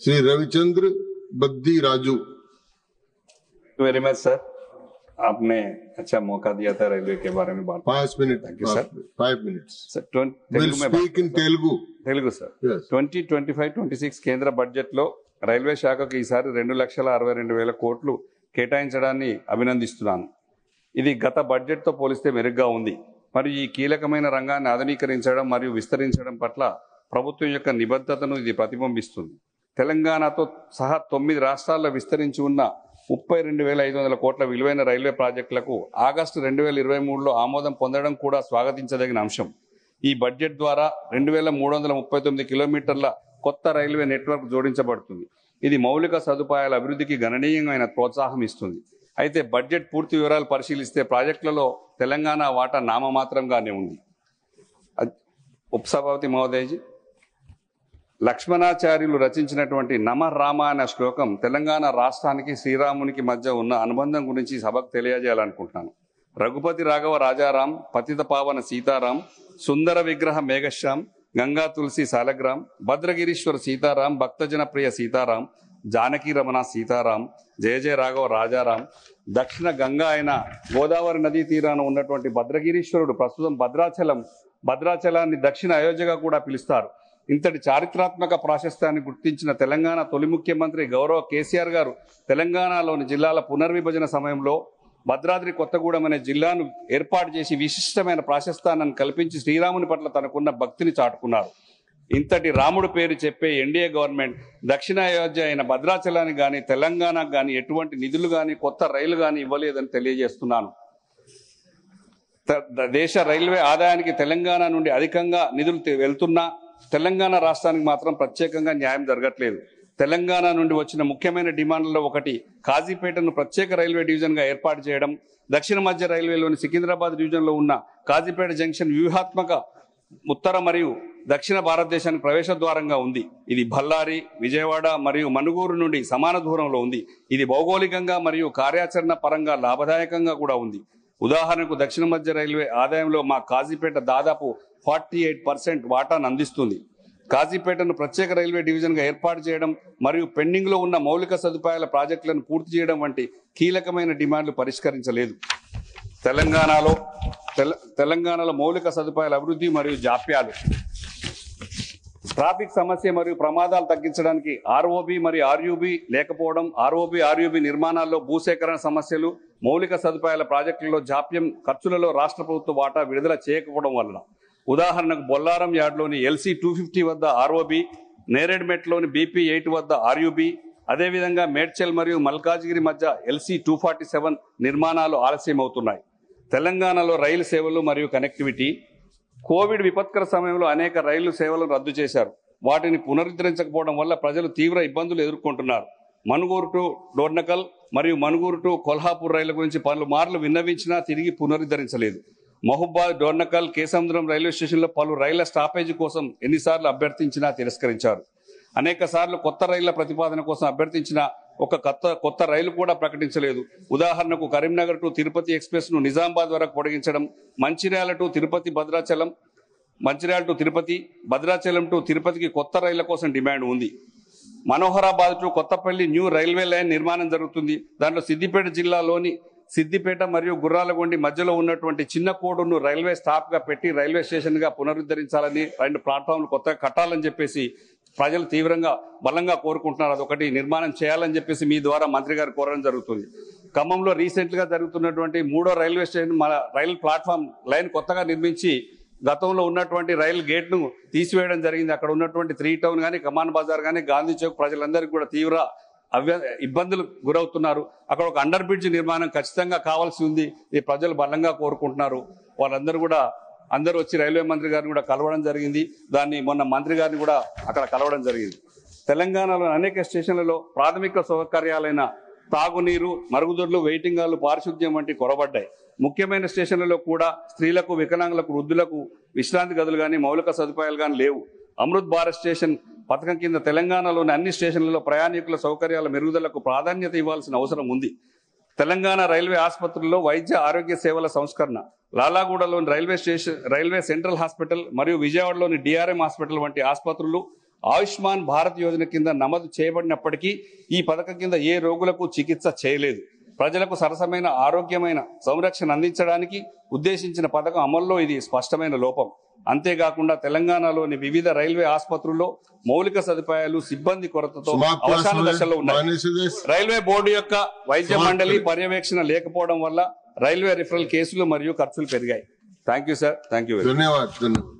Shri Ravichandra Baddi Raju. Very much sir, आपने अच्छा मौका दिया था रेलवे के बारे में बात। 5 minute. Thank you sir. 5 minutes. Sir We'll speak in Telugu. Telugu sir. Yes. 2025-26 కేంద్ర బడ్జెట్ లో రైల్వే శాఖకు ఈసారి 2,62,200 కోట్లు కేటాయించడాన్ని అభినందిస్తున్నాను. ఇది గత బడ్జెట్ తో పోలిస్తే మెరుగ్గా ఉంది. మరియు ఈ కీలకమైన రంగాన్ని ఆధునీకరించడం మరియు విస్తరించడం పట్ల ప్రభుత్వం యొక్క నిబద్ధతను ఇది ప్రతిబింబిస్తుంది. తెలంగాణతో సహా 9 రాష్ట్రాల్లో విస్తరించి ఉన్న 32,500 కోట్ల విలువైన రైల్వే ప్రాజెక్టులకు ఆగస్టు 2023లో ఆమోదం పొందడం కూడా స్వాగతించదగిన అంశం. ఈ బడ్జెట్ ద్వారా 2,339 కిలోమీటర్ల కొత్త రైల్వే నెట్వర్క్ జోడించబడుతుంది. ఇది మౌలిక సదుపాయాల అభివృద్ధికి గణనీయమైన ప్రోత్సాహం ఇస్తుంది. అయితే బడ్జెట్ పూర్తి వివరాలు పరిశీలిస్తే ప్రాజెక్టులలో తెలంగాణ వాటా నామమాత్రంగానే ఉంది. ఉపసభాపతి మహోదయజీ, లక్ష్మణాచార్యులు రచించినటువంటి నమ రామ అనే శ్లోకం తెలంగాణ రాష్ట్రానికి శ్రీరామునికి మధ్య ఉన్న అనుబంధం గురించి సభకు తెలియజేయాలనుకుంటున్నాను. రఘుపతి రాఘవ రాజారాం, పతిత పావన సీతారాం, సుందర విగ్రహ మేఘశ్యాం, గంగా తులసి సాలగ్రామ్, భద్రగిరీశ్వర సీతారాం, భక్తజన ప్రియ సీతారాం, జానకి రమణ సీతారాం, జయ జయ రాఘవ రాజారాం. దక్షిణ గంగా అయిన గోదావరి నదీ తీరాన ఉన్నటువంటి భద్రగిరీశ్వరుడు ప్రస్తుతం భద్రాచలాన్ని దక్షిణ అయోధ్యగా కూడా పిలుస్తారు. ఇంతటి చారిత్రాత్మక ప్రాశస్త్యాన్ని గుర్తించిన తెలంగాణ తొలి ముఖ్యమంత్రి గౌరవ కేసీఆర్ గారు తెలంగాణలోని జిల్లాల పునర్విభజన సమయంలో భద్రాద్రి కొత్తగూడెం అనే జిల్లాను ఏర్పాటు చేసి విశిష్టమైన ప్రాశస్త్యాన్ని కల్పించి శ్రీరాముని పట్ల తనకున్న భక్తిని చాటుకున్నారు. ఇంతటి రాముడు పేరు చెప్పే ఎన్డీఏ గవర్నమెంట్ దక్షిణ అయోధ్య అయిన భద్రాచలానికి కానీ తెలంగాణకు కానీ ఎటువంటి నిధులు కానీ కొత్త రైలు కానీ ఇవ్వలేదని తెలియజేస్తున్నాను. దేశ రైల్వే ఆదాయానికి తెలంగాణ నుండి అధికంగా నిధులు వెళ్తున్నా తెలంగాణ రాష్ట్రానికి మాత్రం ప్రత్యేకంగా న్యాయం జరగట్లేదు. తెలంగాణ నుండి వచ్చిన ముఖ్యమైన డిమాండ్లలో ఒకటి కాజీపేటను ప్రత్యేక రైల్వే డివిజన్గా ఏర్పాటు చేయడం. దక్షిణ మధ్య రైల్వేలోని సికింద్రాబాద్ డివిజన్లో ఉన్న కాజీపేట జంక్షన్ వ్యూహాత్మక ఉత్తర మరియు దక్షిణ భారతదేశానికి ప్రవేశ ద్వారంగా ఉంది. ఇది బళ్ళారి, విజయవాడ మరియు మనుగూరు నుండి సమాన దూరంలో ఉంది. ఇది భౌగోళికంగా మరియు కార్యాచరణ పరంగా లాభదాయకంగా కూడా ఉంది. ఉదాహరణకు దక్షిణ మధ్య రైల్వే ఆదాయంలో మా కాజీపేట దాదాపు 48% వాటాను అందిస్తుంది. కాజీపేటను ప్రత్యేక రైల్వే డివిజన్గా ఏర్పాటు చేయడం మరియు పెండింగ్లో ఉన్న మౌలిక సదుపాయాల ప్రాజెక్టులను పూర్తి చేయడం వంటి కీలకమైన డిమాండ్లు పరిష్కరించలేదు. తెలంగాణలో మౌలిక సదుపాయాల అభివృద్ధి మరియు జాప్యాలు, ట్రాఫిక్ సమస్య మరియు ప్రమాదాలు తగ్గించడానికి ఆర్ఓబి మరియు ఆర్యూబి లేకపోవడం, ఆర్ఓబి నిర్మాణాల్లో భూసేకరణ సమస్యలు, మౌలిక సదుపాయాల ప్రాజెక్టులలో జాప్యం, ఖర్చులలో రాష్ట్ర ప్రభుత్వ వాటా విడుదల చేయకపోవడం వలన. ఉదాహరణకు బొల్లారం యార్డ్లోని LC 250 వద్ద ఆర్ఓబి, నేరేడ్మెట్లోని BP 8 వద్ద ఆర్యూబి, అదేవిధంగా మేడ్చల్ మరియు మల్కాజ్గిరి మధ్య LC 247 నిర్మాణాలు ఆలస్యమవుతున్నాయి. తెలంగాణలో రైలు సేవలు మరియు కనెక్టివిటీ, కోవిడ్ విపత్కర సమయంలో అనేక రైలు సేవలను రద్దు చేశారు. వాటిని పునరుద్ధరించకపోవడం వల్ల ప్రజలు తీవ్ర ఇబ్బందులు ఎదుర్కొంటున్నారు. మనుగూరు టు డోర్నకల్ మరియు మనుగూరు టు కొల్హాపూర్ రైళ్ల గురించి పలుమార్లు విన్నవించినా తిరిగి పునరుద్ధరించలేదు. మహబూబాద్, డోర్నకల్, కేసముద్రం రైల్వే స్టేషన్లో పలు రైళ్ల స్టాపేజీ కోసం ఎన్నిసార్లు అభ్యర్థించినా తిరస్కరించారు. అనేక సార్లు కొత్త రైళ్ల ప్రతిపాదన కోసం అభ్యర్థించిన ఒక కొత్త రైలు కూడా ప్రకటించలేదు. ఉదాహరణకు కరీంనగర్ టు తిరుపతి ఎక్స్ప్రెస్ ను నిజామాబాద్ వరకు పొడిగించడం, మంచిర్యాల టు తిరుపతి, భద్రాచలం టు తిరుపతికి కొత్త రైళ్ల కోసం డిమాండ్ ఉంది. Manoharabad to Kothapalli new railway line నిర్మాణం జరుగుతుంది. దాంట్లో సిద్దిపేట జిల్లాలోని సిద్దిపేట మరియు గుర్రాలగొండి మధ్యలో ఉన్నటువంటి చిన్న కోడును రైల్వే స్టాప్ గా పెట్టి రైల్వే స్టేషన్ గా పునరుద్ధరించాలని, 2 ప్లాట్ఫామ్లు కొత్తగా కట్టాలని చెప్పేసి ప్రజలు తీవ్రంగా బలంగా కోరుకుంటున్నారు. అదొకటి నిర్మాణం చేయాలని చెప్పేసి మీ ద్వారా మంత్రి గారు కోరడం జరుగుతుంది. ఖమ్మంలో రీసెంట్ గా జరుగుతున్నటువంటి 3వ రైల్వే స్టేషన్ మన రైలు ప్లాట్ఫామ్ లైన్ కొత్తగా నిర్మించి గతంలో ఉన్నటువంటి రైలు గేట్ ను తీసివేయడం జరిగింది. అక్కడ ఉన్నటువంటి 3 టౌన్ కానీ, కమాన్ బజార్ కానీ, గాంధీ చౌక్ ప్రజలందరికీ కూడా తీవ్ర ఇబ్బందులు గురవుతున్నారు. అక్కడ ఒక అండర్ బ్రిడ్జ్ నిర్మాణం ఖచ్చితంగా కావాల్సి ఉంది. ఈ ప్రజలు బలంగా కోరుకుంటున్నారు. అందరూ వచ్చి రైల్వే మంత్రి గారిని కూడా కలవడం జరిగింది. దాన్ని మొన్న మంత్రి గారిని కూడా అక్కడ కలవడం జరిగింది. తెలంగాణలో అనేక స్టేషన్లలో ప్రాథమిక సౌకర్యాలైన తాగునీరు, మరుగుదొడ్లు, వెయిటింగ్ హాల్లు, పారిశుద్ధ్యం వంటి కొరబడ్డాయి. ముఖ్యమైన స్టేషన్లలో కూడా స్త్రీలకు, వికలాంగులకు, వృద్ధులకు విశ్రాంతి గదులు కానీ, మౌలిక సదుపాయాలు కానీ లేవు. అమృత్ భారత్ స్టేషన్ పథకం కింద తెలంగాణలోని అన్ని స్టేషన్లలో ప్రయాణికుల సౌకర్యాల మెరుగుదలకు ప్రాధాన్యత ఇవ్వాల్సిన అవసరం ఉంది. తెలంగాణ రైల్వే ఆసుపత్రుల్లో వైద్య ఆరోగ్య సేవల సంస్కరణ, లాలాగూడలోని రైల్వే సెంట్రల్ హాస్పిటల్ మరియు విజయవాడలోని DRM హాస్పిటల్ వంటి ఆసుపత్రులు ఆయుష్మాన్ భారత్ యోజన కింద నమోదు చేయబడినప్పటికీ ఈ పథకం కింద ఏ రోగులకు చికిత్స చేయలేదు. ప్రజలకు సరసమైన ఆరోగ్యమైన సంరక్షణ అందించడానికి ఉద్దేశించిన పథకం అమల్లో ఇది స్పష్టమైన లోపం. అంతేకాకుండా తెలంగాణలోని వివిధ రైల్వే ఆసుపత్రుల్లో మౌలిక సదుపాయాలు సిబ్బంది కొరతతో అవసాన దశలో ఉన్నాయి. రైల్వే బోర్డు యొక్క వైద్య మండలి పర్యవేక్షణ లేకపోవడం వల్ల రైల్వే రిఫరల్ కేసులు మరియు ఖర్చులు పెరిగాయి. Thank you sir. Thank you. ధన్యవాదాలు.